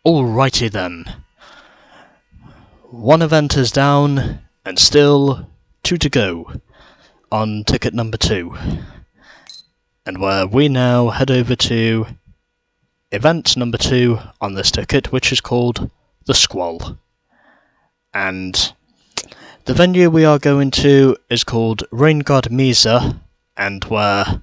Alrighty then. One event is down, and still 2 to go on ticket number 2. And where we now head over to event number 2 on this ticket, which is called the Squall. And the venue we are going to is called Rain God Mesa, and where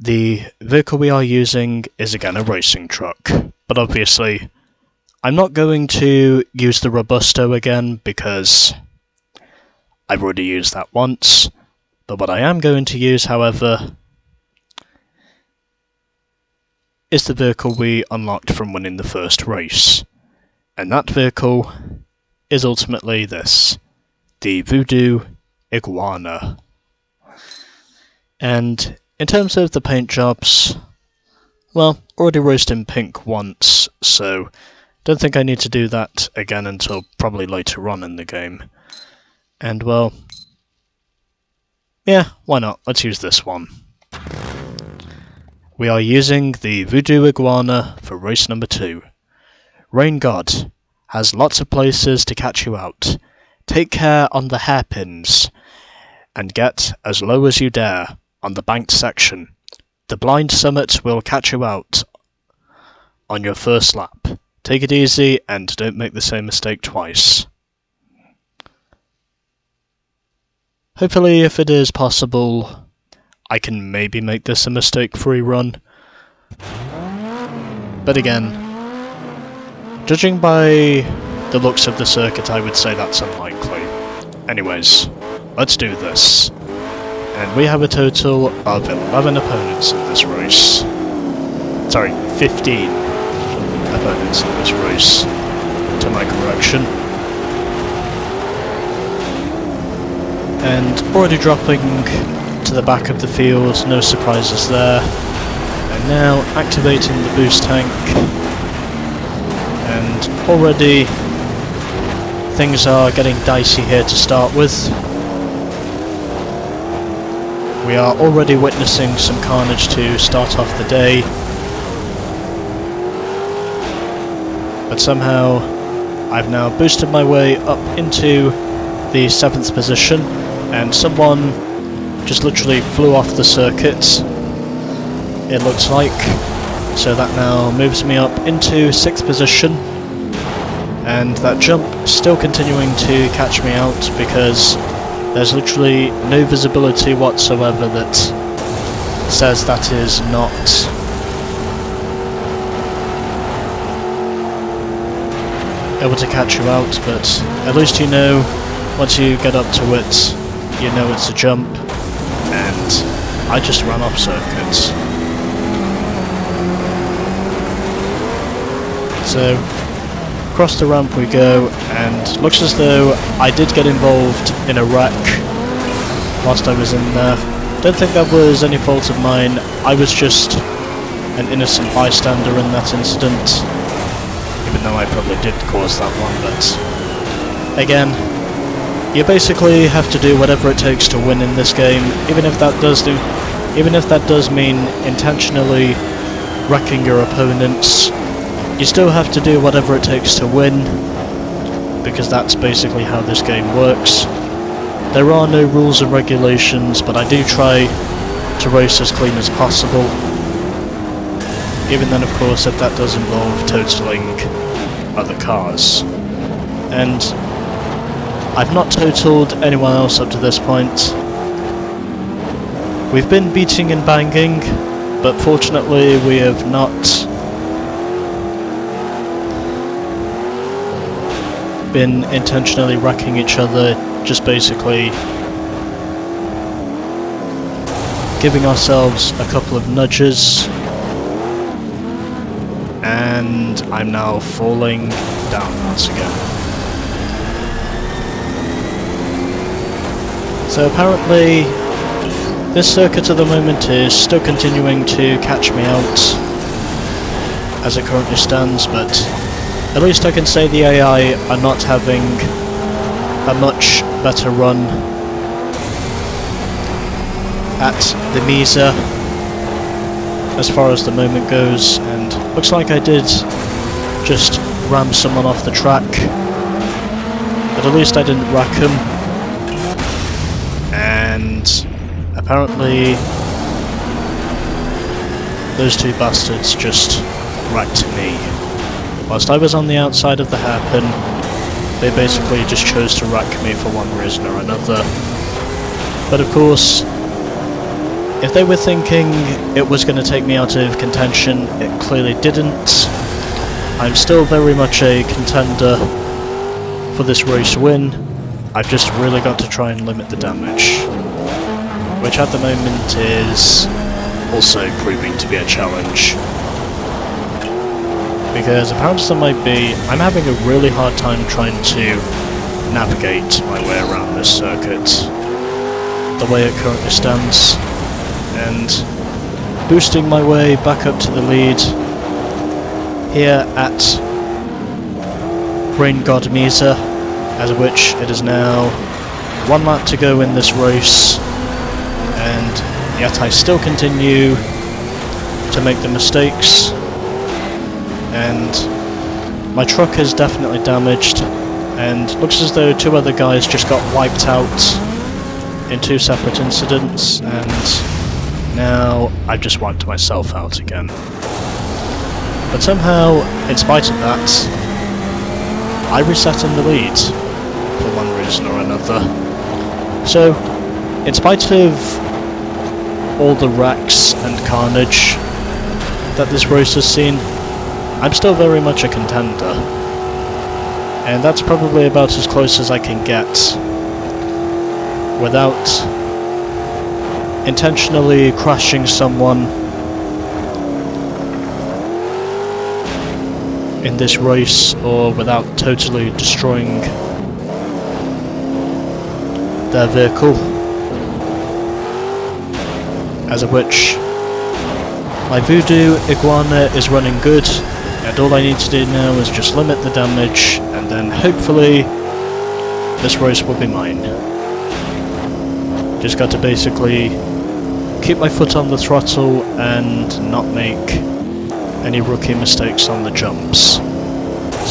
the vehicle we are using is again a racing truck. But obviously, I'm not going to use the Robusto again because I've already used that once. But what I am going to use, however, is the vehicle we unlocked from winning the first race. And that vehicle is ultimately this, the Voodoo Iguana. And in terms of the paint jobs, well, already raced in pink once, so don't think I need to do that again until probably later on in the game. And well, yeah, why not? Let's use this one. We are using the Voodoo Iguana for race number 2. Rain God has lots of places to catch you out. Take care on the hairpins, and get as low as you dare on the banked section. The blind summit will catch you out on your first lap. Take it easy and don't make the same mistake twice. Hopefully, if it is possible, I can maybe make this a mistake-free run. But again, judging by the looks of the circuit, I would say that's unlikely. Anyways, let's do this. And we have a total of 11 opponents in this race. Sorry, 15 opponents in this race, to my correction. And already dropping to the back of the field, no surprises there. And now activating the boost tank. And already things are getting dicey here to start with. We are already witnessing some carnage to start off the day. But somehow I've now boosted my way up into the 7th position, and someone just literally flew off the circuit, it looks like. So that now moves me up into 6th position, and that jump still continuing to catch me out because there's literally no visibility whatsoever that says that is not able to catch you out, but at least you know once you get up to it, you know it's a jump, and I just ran off circuits. So, across the ramp we go, and looks as though I did get involved in a wreck whilst I was in there. Don't think that was any fault of mine, I was just an innocent bystander in that incident. Even though I probably did cause that one, but again, you basically have to do whatever it takes to win in this game, even if that does mean intentionally wrecking your opponents. You still have to do whatever it takes to win, because that's basically how this game works. There are no rules and regulations, but I do try to race as clean as possible. Even then, of course, if that does involve totaling other cars. And I've not totaled anyone else up to this point. We've been beating and banging, but fortunately we have not been intentionally wrecking each other, just basically giving ourselves a couple of nudges. And I'm now falling down once again. So apparently this circuit at the moment is still continuing to catch me out as it currently stands, but at least I can say the AI are not having a much better run at the Mesa as far as the moment goes, and looks like I did just ram someone off the track, but at least I didn't wreck him. And apparently those two bastards just wrecked me. Whilst I was on the outside of the hairpin, they basically just chose to wreck me for one reason or another. But of course, if they were thinking it was going to take me out of contention, it clearly didn't. I'm still very much a contender for this race win. I've just really got to try and limit the damage, which at the moment is also proving to be a challenge. Because apparently there might be, I'm having a really hard time trying to navigate my way around this circuit, the way it currently stands, and boosting my way back up to the lead here at Rain God Misa, as of which it is now 1 lap to go in this race, and yet I still continue to make the mistakes, and my truck is definitely damaged, and looks as though 2 other guys just got wiped out in 2 separate incidents, and now I've just wiped myself out again. But somehow, in spite of that, I reset in the lead for one reason or another. So, in spite of all the wrecks and carnage that this race has seen, I'm still very much a contender. And that's probably about as close as I can get without intentionally crashing someone in this race, or without totally destroying their vehicle. As of which, my Voodoo Iguana is running good, and all I need to do now is just limit the damage, and then hopefully this race will be mine. Just got to basically keep my foot on the throttle and not make any rookie mistakes on the jumps.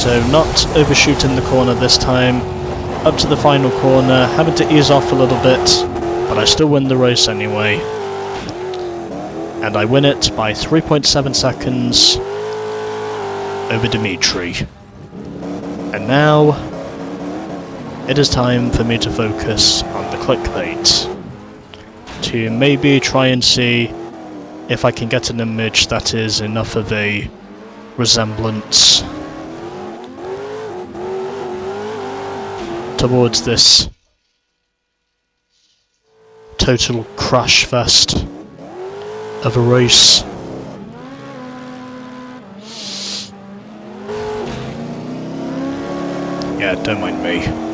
So not overshooting the corner this time, up to the final corner, having to ease off a little bit, but I still win the race anyway. And I win it by 3.7 seconds over Dimitri. And now it is time for me to focus on the clickbait, to maybe try and see if I can get an image that is enough of a resemblance towards this total crash fest of a race. Yeah, don't mind me.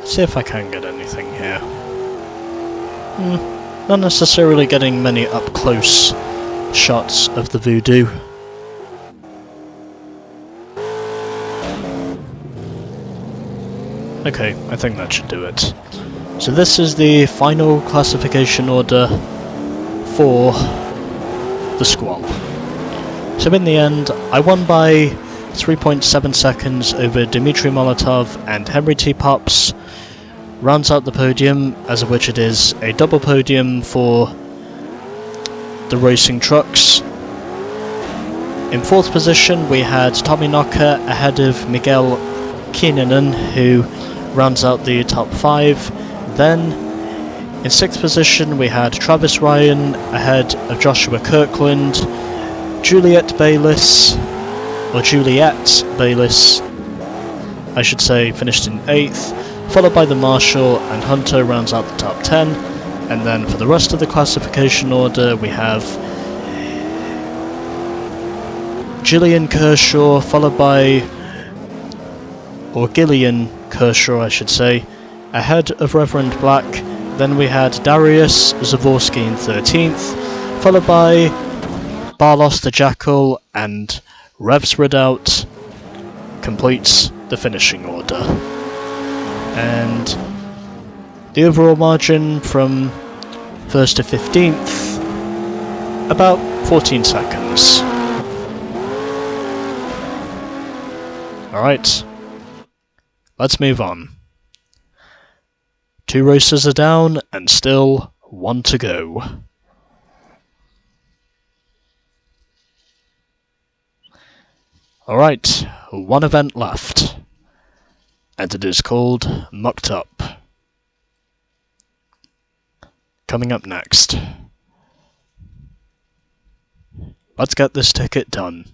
See if I can get anything here. Not necessarily getting many up-close shots of the Voodoo. Okay, I think that should do it. So this is the final classification order for the Squall. So in the end, I won by 3.7 seconds over Dmitry Molotov and Henry T. Pops. Rounds out the podium, as of which it is a double podium for the racing trucks. In 4th position we had Tommy Knocker ahead of Miguel Kiinanen, who rounds out the top 5. Then in 6th position we had Travis Ryan ahead of Joshua Kirkland. Juliet Bayliss, I should say, finished in 8th. Followed by the Marshall, and Hunter rounds out the top 10. And then for the rest of the classification order we have Gillian Kershaw, followed by, or Gillian Kershaw I should say, ahead of Reverend Black. Then we had Darius Zavorsky in 13th, followed by Barlos the Jackal, and Revs Redoubt completes the finishing order. and the overall margin from 1st to 15th, about 14 seconds. Alright, let's move on. 2 racers are down, and still 1 to go. Alright, 1 event left, and it is called Mucked Up. Coming up next. Let's get this ticket done.